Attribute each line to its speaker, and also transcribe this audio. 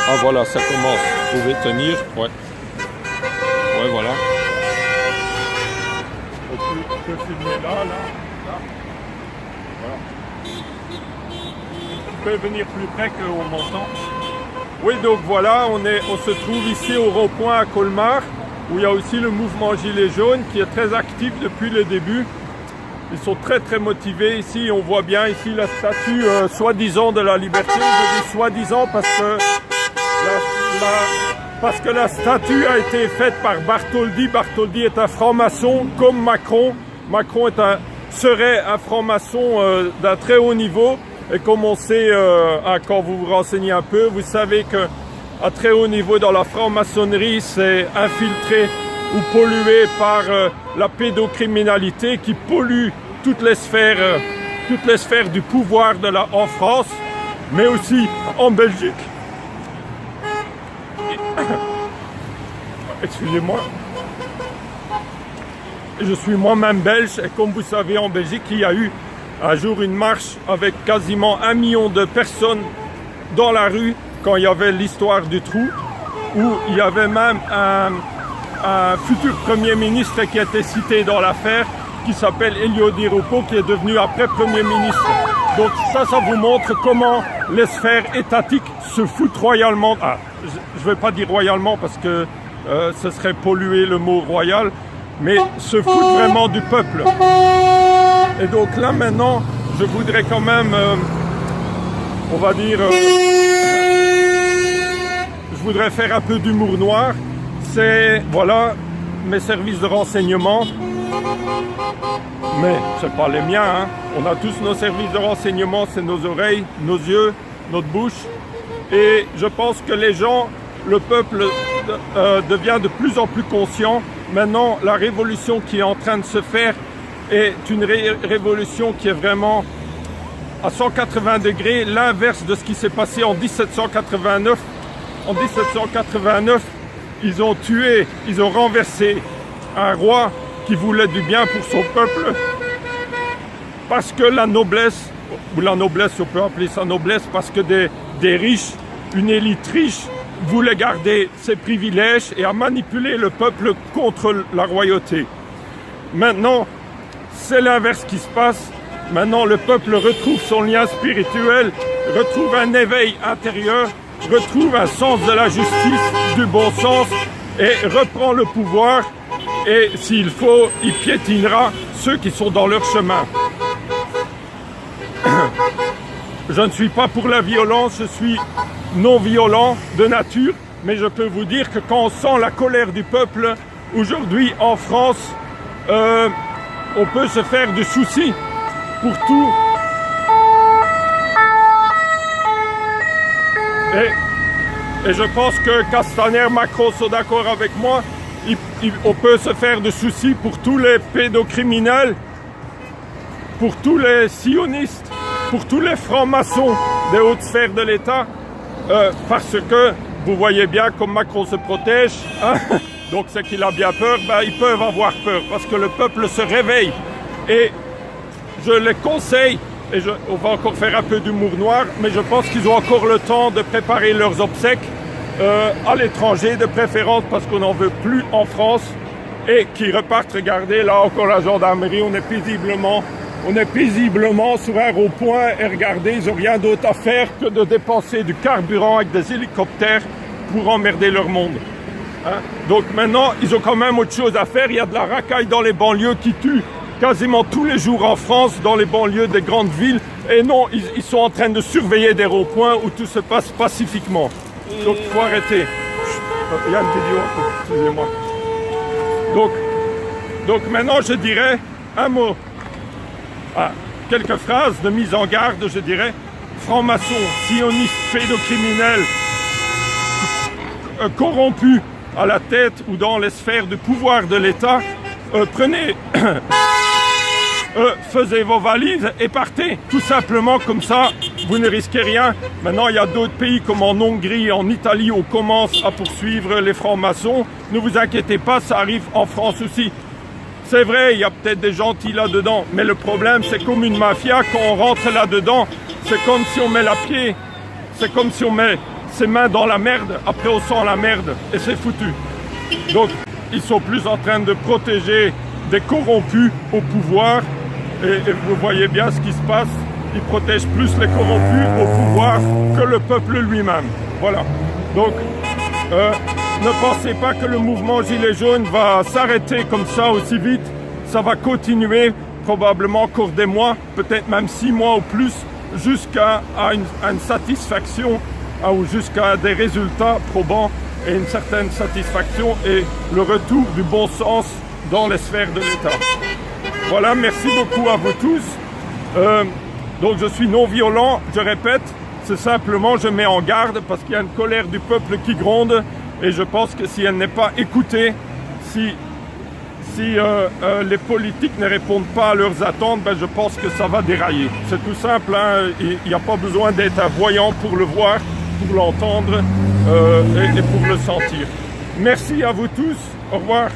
Speaker 1: Ah voilà, ça commence. Vous pouvez tenir. Ouais. Ouais, voilà. On peut filmer là. Voilà. Vous pouvez venir plus près qu'on m'entend. Oui, donc voilà, on se trouve ici au rond-point à Colmar, où il y a aussi le mouvement Gilets jaunes qui est très actif depuis le début. Ils sont très très motivés ici. On voit bien ici la statue soi-disant de la liberté. Je dis soi-disant parce que la statue a été faite par Bartholdi. Bartholdi est un franc-maçon comme Macron. Macron serait un franc-maçon d'un très haut niveau. Et comme on sait, quand vous vous renseignez un peu, vous savez qu'à très haut niveau dans la franc-maçonnerie, c'est infiltré ou pollué par la pédocriminalité qui pollue toutes les sphères du pouvoir en France, mais aussi en Belgique. Excusez-moi. Je suis moi-même belge et comme vous savez, en Belgique, il y a eu un jour une marche avec quasiment 1 million de personnes dans la rue quand il y avait l'histoire du trou, où il y avait même un futur Premier ministre qui a été cité dans l'affaire, qui s'appelle Elio Di Rupo, qui est devenu après Premier ministre. Donc ça vous montre comment les sphères étatiques se foutent royalement. Ah, je ne vais pas dire royalement parce que ce serait polluer le mot royal, mais se foutent vraiment du peuple. Et donc là maintenant, je voudrais quand même, on va dire, je voudrais faire un peu d'humour noir. C'est, voilà, mes services de renseignement. Mais ce n'est pas les miens, hein. On a tous nos services de renseignement, c'est nos oreilles, nos yeux, notre bouche. Et je pense que les gens, le peuple devient de plus en plus conscient. Maintenant, la révolution qui est en train de se faire est une révolution qui est vraiment à 180 degrés, l'inverse de ce qui s'est passé en 1789. En 1789, ils ont renversé un roi qui voulait du bien pour son peuple, parce que la noblesse, on peut appeler ça noblesse, parce que des riches, une élite riche, voulait garder ses privilèges et a manipulé le peuple contre la royauté. Maintenant, c'est l'inverse qui se passe. Maintenant, le peuple retrouve son lien spirituel, retrouve un éveil intérieur, retrouve un sens de la justice, du bon sens et reprend le pouvoir. Et s'il faut, il piétinera ceux qui sont dans leur chemin. Je ne suis pas pour la violence, je suis non violent de nature, mais je peux vous dire que quand on sent la colère du peuple, aujourd'hui en France, on peut se faire du souci pour tout. Et je pense que Castaner, Macron sont d'accord avec moi. On peut se faire de soucis pour tous les pédocriminels, pour tous les sionistes, pour tous les francs-maçons des hautes sphères de l'État, parce que vous voyez bien comme Macron se protège, hein, donc c'est qu'il a bien peur, ils peuvent avoir peur parce que le peuple se réveille. Et je les conseille, on va encore faire un peu d'humour noir, mais je pense qu'ils ont encore le temps de préparer leurs obsèques à l'étranger de préférence parce qu'on n'en veut plus en France et qu'ils repartent. Regardez là encore la gendarmerie, on est paisiblement sur un rond-point et regardez, ils n'ont rien d'autre à faire que de dépenser du carburant avec des hélicoptères pour emmerder leur monde. Hein? Donc maintenant, ils ont quand même autre chose à faire. Il y a de la racaille dans les banlieues qui tue quasiment tous les jours en France, dans les banlieues des grandes villes. Et non, ils sont en train de surveiller des ronds-points où tout se passe pacifiquement. Donc il faut arrêter. Il y a une vidéo, excusez-moi. Donc maintenant, je dirais un mot. Quelques phrases de mise en garde, je dirais. Francs-maçons, sionistes, pédocriminels, corrompus à la tête ou dans les sphères de pouvoir de l'État, faisez vos valises et partez. Tout simplement, comme ça, vous ne risquez rien. Maintenant, il y a d'autres pays comme en Hongrie, en Italie, on commence à poursuivre les francs-maçons. Ne vous inquiétez pas, ça arrive en France aussi. C'est vrai, il y a peut-être des gentils là-dedans, mais le problème, c'est comme une mafia, quand on rentre là-dedans, c'est comme si on met la pied, c'est comme si on met ses mains dans la merde, après on sent la merde et c'est foutu. Donc ils sont plus en train de protéger des corrompus au pouvoir et vous voyez bien ce qui se passe. Ils protègent plus les corrompus au pouvoir que le peuple lui-même. Voilà. Donc ne pensez pas que le mouvement Gilets jaunes va s'arrêter comme ça aussi vite. Ça va continuer probablement au cours des mois, peut-être même 6 mois ou plus, jusqu'à une satisfaction ou jusqu'à des résultats probants et une certaine satisfaction et le retour du bon sens dans les sphères de l'État. Voilà, merci beaucoup à vous tous. Donc je suis non violent, je répète, c'est simplement je mets en garde parce qu'il y a une colère du peuple qui gronde et je pense que si elle n'est pas écoutée, si les politiques ne répondent pas à leurs attentes, ben je pense que ça va dérailler. C'est tout simple, hein, il n'y a pas besoin d'être un voyant pour le voir, pour l'entendre et pour le sentir. Merci à vous tous, au revoir.